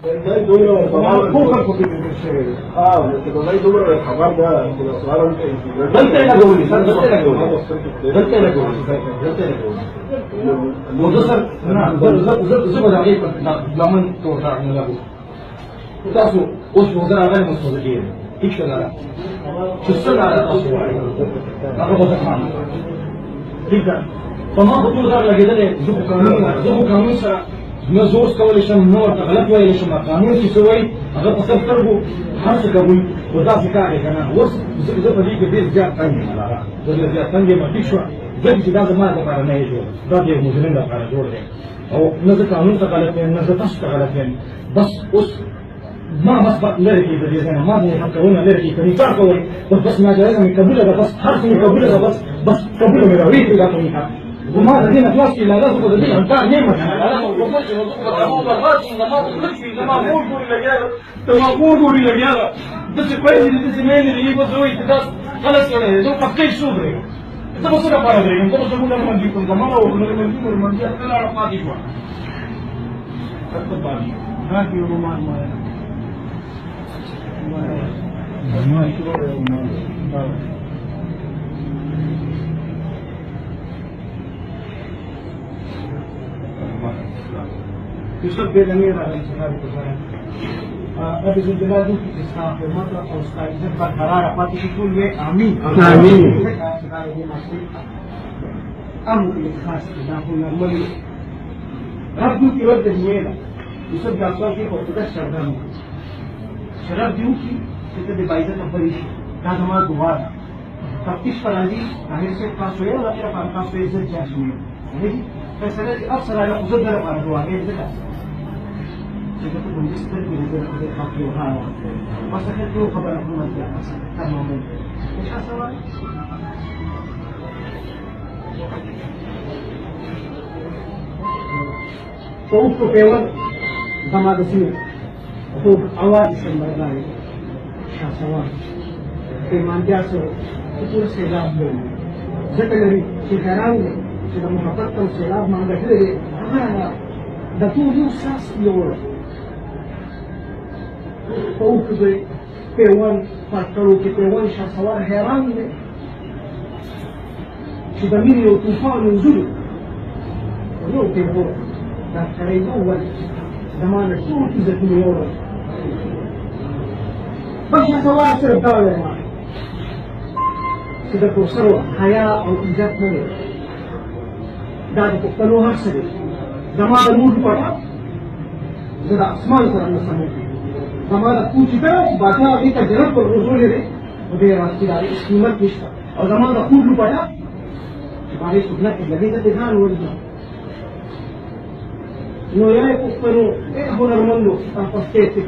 ده دوره فوق الشيء ده دوره الخبر ده كده صغيره انت لا قولي انت لا قولي وتصل نعم زبد عليك لمن توقع من له وتاسو اوس وزاره غير مستوجبه ايش لا شو السنه على التصوير هذا زمان كده فما خطوه دا لګیدل زبو قانون سره نو زوس کولای شم نو غلط وایي شم قانون چې سوی هغه په سر ترغو هر څه کوي ودا څه کوي کنه اوس زه په دې کې ډیر زیات څنګه لاره زه زیات څنګه ما شو ځکه چې دا زما لپاره نه جوړ دا د مسلمان لپاره جوړ دی او نه د قانون څخه غلط نه د تاسو څخه غلط بس اوس ما مسبق لري کې د دې نه ما نه حقونه لري کې کار کوي بس ما جایزه مې قبول ده بس هر څه مې قبول ده بس قبول مې راوي دا کوي وما الذين خلاص الى لازم الذين انكار نعمه انا ما بقولش ما بغاش ما بقولش ما بقول ولا بقول ولا بس كويس اللي تسمعني اللي يبغى يسوي خلاص يعني لو قفلت صدري انت بس انا بقول انت بس اقول لما نجيكم زمان او لما نجي انا اعرف ما دي شو تفضل هاكي وما يصب الامير على انتخاب الوزراء ابي الجلال في اسلام في المطلق او استاذ قرار فاتي يقول امين امين امر الخاص داخل الملك ربك يود الجيله يصب اصلا في وتكسر دمه شراب ديوكي كده بايزه فريش هذا ما دوار تفتيش فرازي هذه سے کاسويه ولا غير کاسويه زد جاسويه هذه فسألت أبصر على قصد درب على دواء إيه ذكر ستكون جسد من الحقي وهذا وسكت له قبل أن يكون تماما إيش أسوأ فوق كيوان زمان دسمي فوق أواد سمبرلاي شاسوان كمان جاسو كل سيلاب بول ذكرني شكراني sudah mendapatkan selama mengakhiri mana datu sas lor kau ke pewan faktor ke pewan syasawar heran sudah mini tufan nuzul lo tempo dan kali awal zaman itu tidak dior bas syasawar serta sudah kusro haya atau ijat boleh دا د پښتنو هر څه دی زما د نور په اړه زه د اسمان سره نه سموم زما د کوچ ته باچا دې ته جنت پر رسول دی او دې راځي دا قیمت نشته او زما د خود په اړه چې باندې خدمت لګي ته ځان ورځي نو یې پښتنو هنرمندو تاسو ته